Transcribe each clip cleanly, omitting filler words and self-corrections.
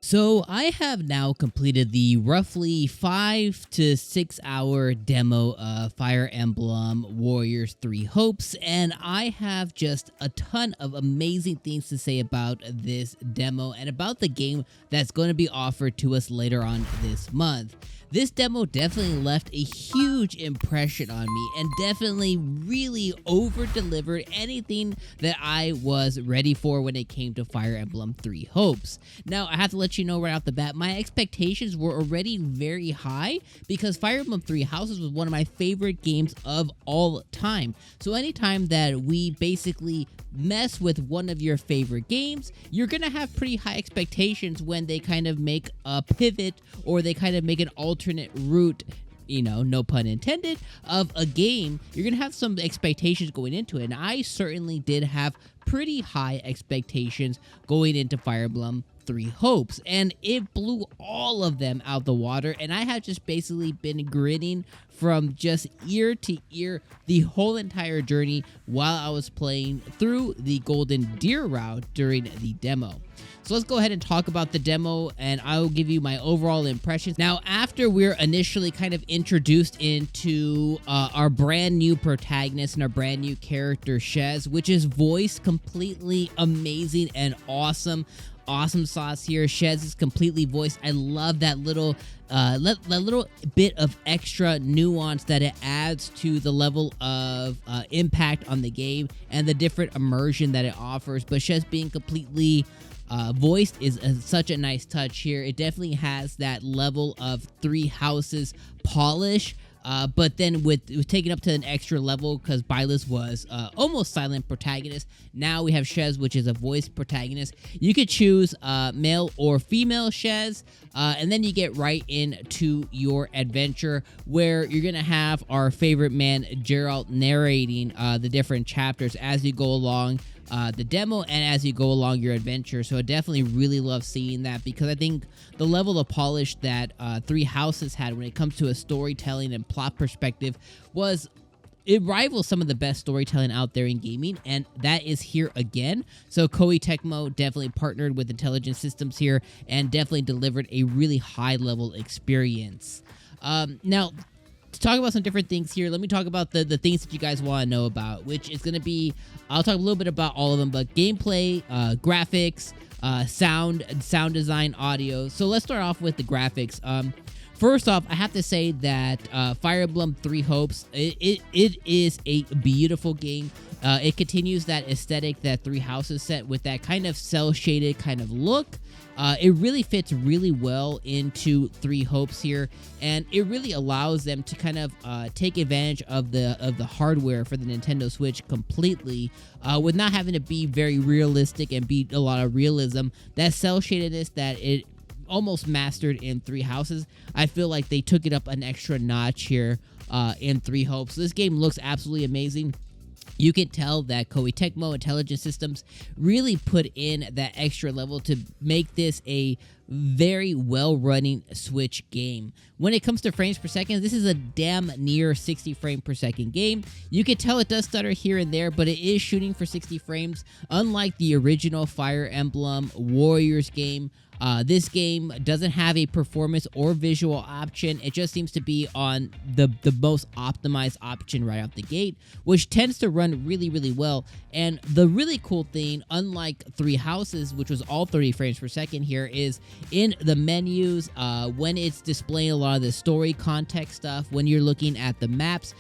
So I have now completed the roughly 5 to 6 hour demo of Fire Emblem Warriors 3 Hopes, and I have just a ton of amazing things to say about this demo and about the game that's going to be offered to us later on this month. This demo definitely left a huge impression on me and definitely really over delivered anything that I was ready for when it came to Fire Emblem 3 Hopes. Now, I have to let you know right off the bat, my expectations were already very high because Fire Emblem 3 Houses was one of my favorite games of all time. So anytime that we basically mess with one of your favorite games, you're gonna have pretty high expectations when they kind of make a pivot or they kind of make an alternate route, no pun intended, of a game. You're gonna have some expectations going into it, and I certainly did have pretty high expectations going into Fire Emblem 3 Hopes, and it blew all of them out the water, and I have just basically been grinning from just ear to ear the whole entire journey while I was playing through the Golden Deer route during the demo. So let's go ahead and talk about the demo, and I will give you my overall impressions. Now, after we're initially kind of introduced into our brand new protagonist and our brand new character, Shez, which is voiced completely amazing and awesome. Awesome sauce here. Shez is completely voiced. I love that little bit of extra nuance that it adds to the level of impact on the game and the different immersion that it offers. But Shez being completely voiced is such a nice touch here. It definitely has that level of Three Houses polish. But then with taken up to an extra level because Byleth was almost silent protagonist. Now we have Shez, which is a voice protagonist. You could choose male or female Shez, and then you get right into your adventure where you're going to have our favorite man, Geralt, narrating the different chapters as you go along the demo and as you go along your adventure. So I definitely really love seeing that because I think the level of polish that Three Houses had when it comes to a storytelling and plot perspective it rivals some of the best storytelling out there in gaming, and that is here again. So Koei Tecmo definitely partnered with Intelligent Systems here and definitely delivered a really high level experience. Now, to talk about some different things here, let me talk about the things that you guys want to know about, which is going to be, I'll talk a little bit about all of them, but gameplay, graphics, sound design, audio. So let's start off with the graphics. First off, I have to say that Fire Emblem 3 Hopes, it is a beautiful game. It continues that aesthetic that Three Houses set with that kind of cel-shaded kind of look. It really fits really well into Three Hopes here, and it really allows them to kind of take advantage of the hardware for the Nintendo Switch completely, with not having to be very realistic and be a lot of realism. That cel-shadedness that it almost mastered in Three Houses, I feel like they took it up an extra notch here in Three Hopes. This game looks absolutely amazing. You can tell that Koei Tecmo Intelligent Systems really put in that extra level to make this a very well-running Switch game. When it comes to frames per second, this is a damn near 60 frame per second game. You can tell it does stutter here and there, but it is shooting for 60 frames, unlike the original Fire Emblem Warriors game. This game doesn't have a performance or visual option. It just seems to be on the most optimized option right out the gate, which tends to run really, really well. And the really cool thing, unlike Three Houses, which was all 30 frames per second here, is in the menus, when it's displaying a lot of the story context stuff, when you're looking at the maps,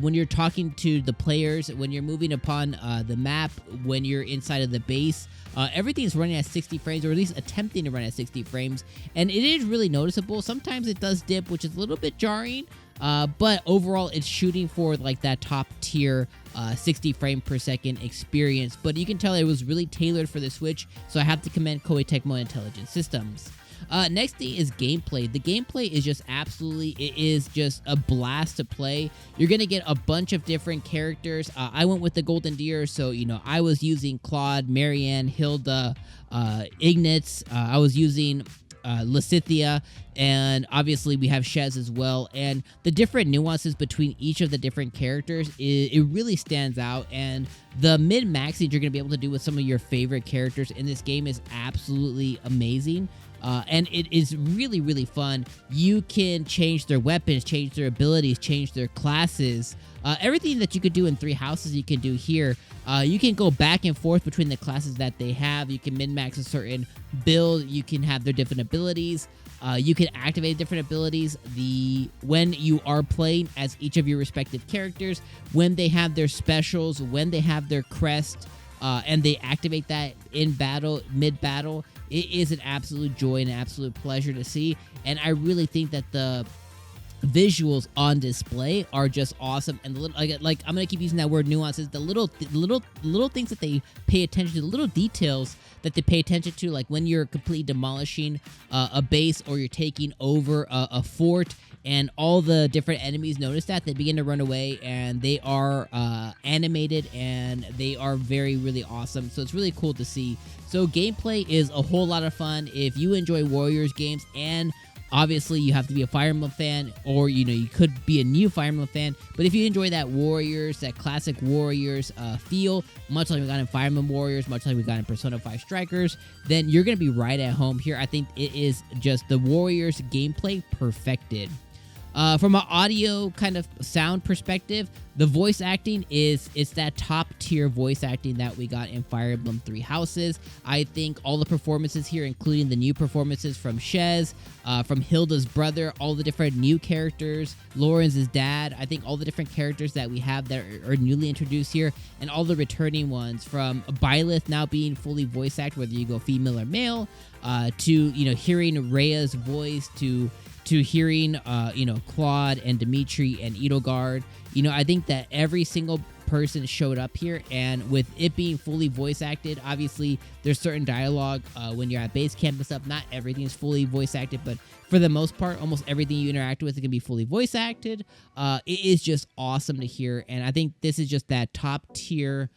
when you're talking to the players, when you're moving upon the map, when you're inside of the base, everything's running at 60 frames, or at least attempting to run at 60 frames, and it is really noticeable. Sometimes it does dip, which is a little bit jarring, but overall it's shooting for like that top tier 60 frame per second experience. But you can tell it was really tailored for the Switch, so I have to commend Koei Tecmo Intelligent Systems. Next thing is gameplay. The gameplay is just it is just a blast to play. You're going to get a bunch of different characters. I went with the Golden Deer, so, I was using Claude, Marianne, Hilda, Ignatz. I was using Lysithea, and obviously we have Shez as well. And the different nuances between each of the different characters, it really stands out. And the min-maxing you're going to be able to do with some of your favorite characters in this game is absolutely amazing. and it is really, really fun. You can change their weapons, change their abilities, change their classes. Everything that you could do in Three Houses, you can do here. You can go back and forth between the classes that they have. You can min-max a certain build. You can have their different abilities. You can activate different abilities when you are playing as each of your respective characters, when they have their specials, when they have their crest, and they activate that in battle, mid-battle. It is an absolute joy and an absolute pleasure to see, and I really think that the visuals on display are just awesome. And the little, like I'm gonna keep using that word, nuances. The little things that they pay attention to, the little details that they pay attention to, like when you're completely demolishing a base or you're taking over a fort, and all the different enemies notice that they begin to run away, and they are animated, and they are very, really awesome. So it's really cool to see. So gameplay is a whole lot of fun. If you enjoy Warriors games, and obviously you have to be a Fire Emblem fan, or you could be a new Fire Emblem fan, but if you enjoy that Warriors, that classic Warriors feel, much like we got in Fire Emblem Warriors, much like we got in Persona 5 Strikers, then you're going to be right at home here. I think it is just the Warriors gameplay perfected. From an audio kind of sound perspective, the voice acting it's that top tier voice acting that we got in Fire Emblem Three Houses. I think all the performances here, including the new performances from Shez, from Hilda's brother, all the different new characters, Lawrence's dad, I think all the different characters that we have that are newly introduced here, and all the returning ones, from Byleth now being fully voice acted, whether you go female or male, to hearing Rhea's voice, to hearing, Claude and Dimitri and Edelgard. I think that every single person showed up here, and with it being fully voice acted, obviously there's certain dialogue when you're at base camp and stuff. Not everything is fully voice acted, but for the most part, almost everything you interact with is going to be fully voice acted. It is just awesome to hear, and I think this is just that top tier,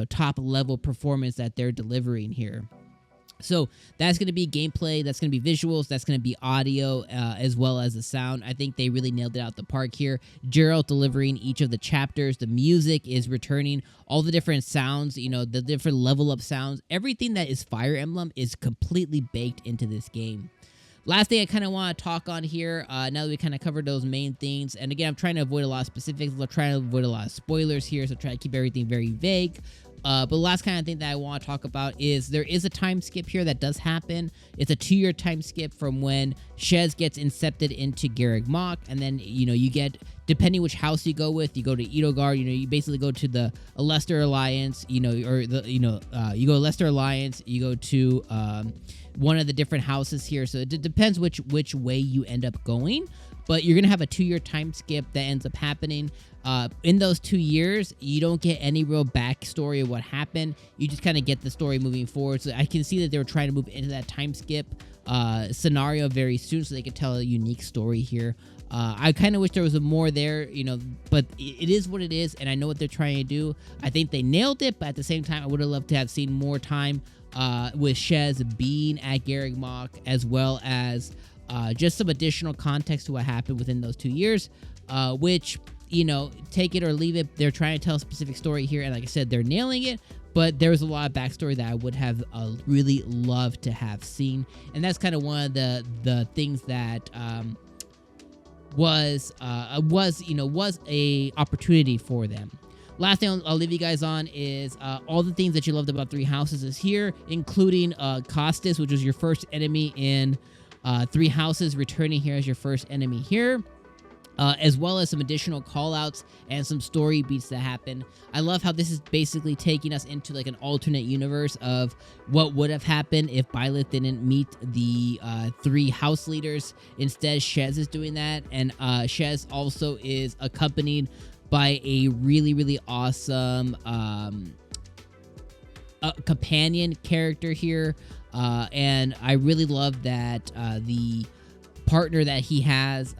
top level performance that they're delivering here. So that's going to be gameplay, that's going to be visuals, that's going to be audio, as well as the sound. I think they really nailed it out the park here. Gerald delivering each of the chapters. The music is returning. All the different sounds, the different level up sounds. Everything that is Fire Emblem is completely baked into this game. Last thing I kind of want to talk on here, now that we kind of covered those main things, and again, I'm trying to avoid a lot of specifics. I'm trying to avoid a lot of spoilers here, so try to keep everything very vague. But the last kind of thing that I want to talk about is there is a time skip here that does happen. It's a 2-year time skip from when Shez gets incepted into Garreg Mach, and then, you get, depending which house you go with, you go to Edelgard, you basically go to the Leicester Alliance, you go to Leicester Alliance, you go to one of the different houses here. So it depends which way you end up going, but you're going to have a 2-year time skip that ends up happening. In those 2 years, you don't get any real backstory of what happened. You just kind of get the story moving forward. So I can see that they were trying to move into that time skip scenario very soon, so they could tell a unique story here. I kind of wish there was more there, but it is what it is, and I know what they're trying to do. I think they nailed it, but at the same time, I would have loved to have seen more time with Shez being at Garreg Mach, as well as just some additional context to what happened within those 2 years, which, take it or leave it. They're trying to tell a specific story here, and like I said, they're nailing it, but there's a lot of backstory that I would have really loved to have seen, and that's kind of one of the things that was a opportunity for them. Last thing I'll leave you guys on is all the things that you loved about Three Houses is here, including Costas, which was your first enemy in Three Houses, returning here as your first enemy here. As well as some additional callouts and some story beats that happen. I love how this is basically taking us into like an alternate universe of what would have happened if Byleth didn't meet the 3 house leaders. Instead, Shez is doing that, and Shez also is accompanied by a really, really awesome companion character here, and I really love that the partner that he has,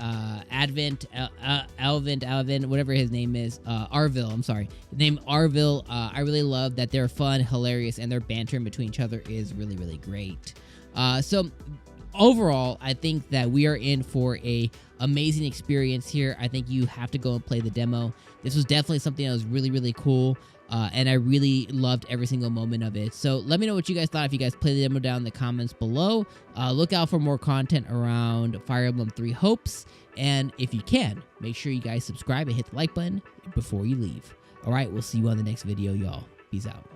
Alvin, whatever his name is, Arville, I'm sorry, named Arville. I really love that they're fun, hilarious, and their banter in between each other is really, really great. So overall, I think that we are in for a amazing experience here. I think you have to go and play the demo. This was definitely something that was really, really cool. and I really loved every single moment of it. So let me know what you guys thought if you guys played the demo down in the comments below. Look out for more content around Fire Emblem Three Hopes, and if you can, make sure you guys subscribe and hit the like button before you leave. All right, we'll see you on the next video, y'all. Peace out.